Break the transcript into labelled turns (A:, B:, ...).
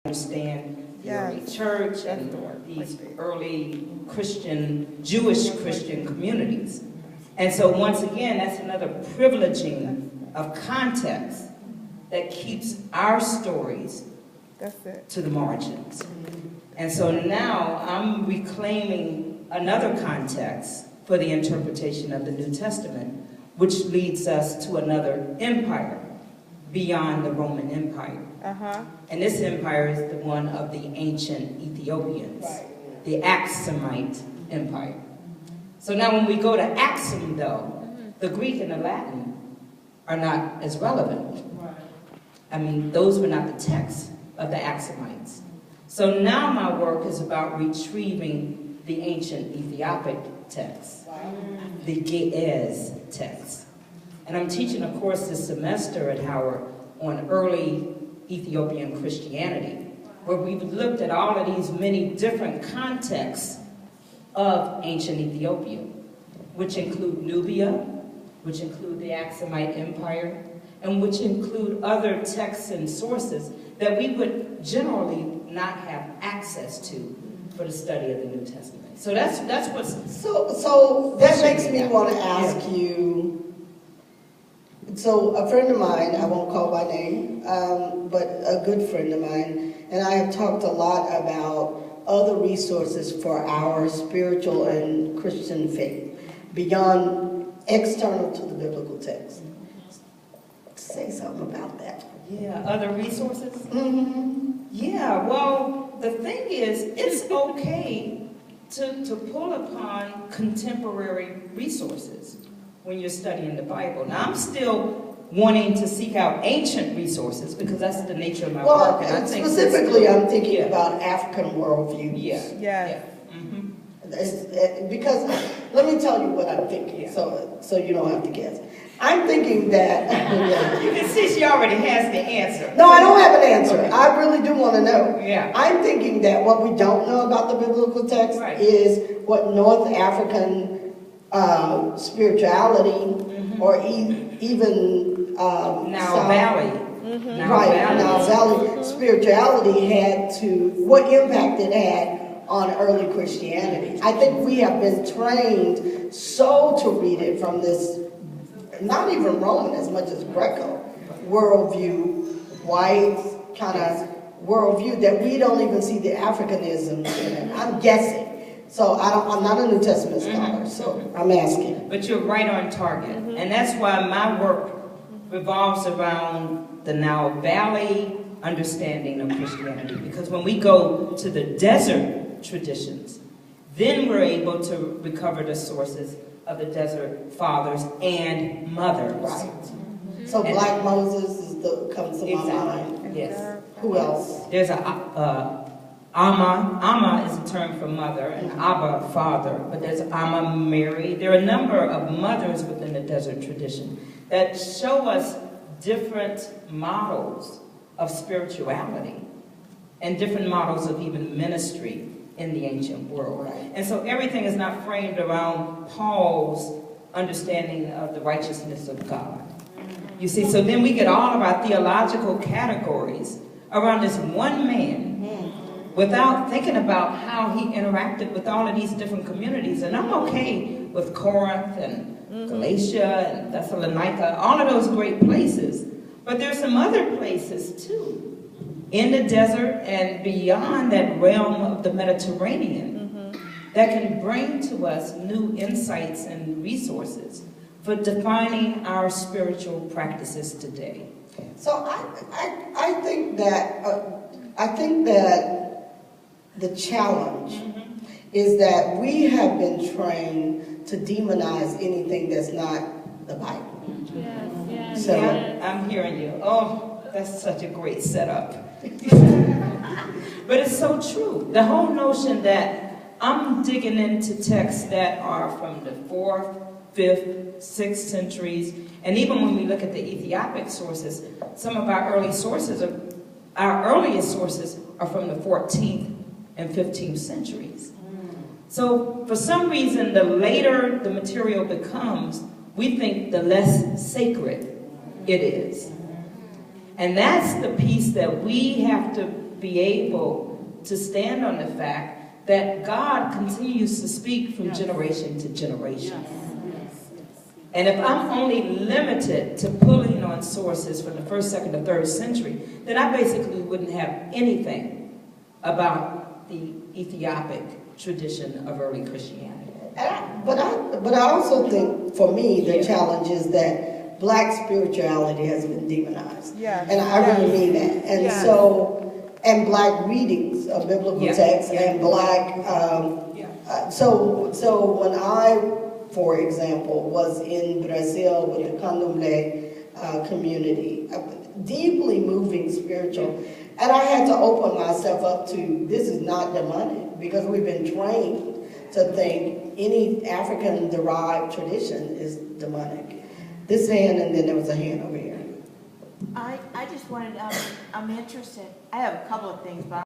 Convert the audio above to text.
A: understand the early church and these early Jewish Christian communities. And so once again, that's another privileging of context that keeps our stories to the margins. And so now I'm reclaiming another context for the interpretation of the New Testament, which leads us to another empire beyond the Roman Empire. And this empire is the one of the ancient Ethiopians, the Aksumite Empire. So now when we go to Aksum, though, the Greek and the Latin are not as relevant. I mean, those were not the texts of the Aksumites. So now my work is about retrieving the ancient Ethiopic texts, the Ge'ez texts. And I'm teaching a course this semester at Howard on early Ethiopian Christianity, where we've looked at all of these many different contexts of ancient Ethiopia, which include Nubia, which include the Aksumite Empire, and which include other texts and sources that we would generally not have access to for the study of the New Testament. So that's what's...
B: So that makes me want to ask you, so a friend of mine, I won't call by name, but a good friend of mine, and I have talked a lot about other resources for our spiritual and Christian faith, beyond external to the biblical text. Say something about that.
A: Yeah, other resources? Yeah, well, the thing is, it's okay to pull upon contemporary resources when you're studying the Bible. Now, I'm still wanting to seek out ancient resources because that's the nature of my work. And I think
B: specifically, I'm thinking about African worldviews. Because let me tell you what I'm thinking, so you don't have to guess. I'm thinking that...
A: You can see she already has the answer.
B: No, I don't have an answer. Okay. I really do want to know.
A: Yeah.
B: I'm thinking that what we don't know about the biblical text is what North African spirituality or even
A: Nile Valley.
B: Nile Valley spirituality had to, what impact it had on early Christianity. I think we have been trained so to read it from this, not even Roman as much as Greco worldview, white kind of worldview, that we don't even see the Africanism in it. I'm guessing. So I'm not a New Testament scholar, so I'm asking.
A: But you're right on target. And that's why my work revolves around the Nile Valley understanding of Christianity. Because when we go to the desert traditions, then we're able to recover the sources of the desert fathers and mothers.
B: Right. So Black Moses comes to my mind.
A: Yes.
B: Who else?
A: There's Amma. Amma is a term for mother, and Abba, father. But there's Amma Mary. There are a number of mothers within the desert tradition that show us different models of spirituality and different models of even ministry in the ancient world. Right. And so everything is not framed around Paul's understanding of the righteousness of God. You see, so then we get all of our theological categories around this one man without thinking about how he interacted with all of these different communities. And I'm okay with Corinth and Galatia and Thessalonica, all of those great places. But there's some other places too, in the desert and beyond that realm of the Mediterranean, that can bring to us new insights and resources for defining our spiritual practices today.
B: So I think that the challenge is that we have been trained to demonize anything that's not the Bible.
C: Yes.
B: So
A: I'm hearing you. Oh, that's such a great setup. But it's so true. The whole notion that I'm digging into texts that are from the 4th, 5th, 6th centuries, and even when we look at the Ethiopic sources, some of our earliest sources are from the 14th and 15th centuries. So for some reason, the later the material becomes, we think the less sacred it is. And that's the piece that we have to be able to stand on the fact that God continues to speak from generation to generation. And if I'm only limited to pulling on sources from the 1st, 2nd, or 3rd century, then I basically wouldn't have anything about the Ethiopic tradition of early Christianity.
B: But I also think, for me, the challenge is that Black spirituality has been demonized. And I really mean that. And so, and Black readings of biblical texts and Black, so when I, for example, was in Brazil with the Candomblé community, deeply moving spiritual, and I had to open myself up to, this is not demonic, because we've been trained to think any African-derived tradition is demonic. This hand, and then there was a hand over here.
C: I just wanted, I'm interested, I have a couple of things, but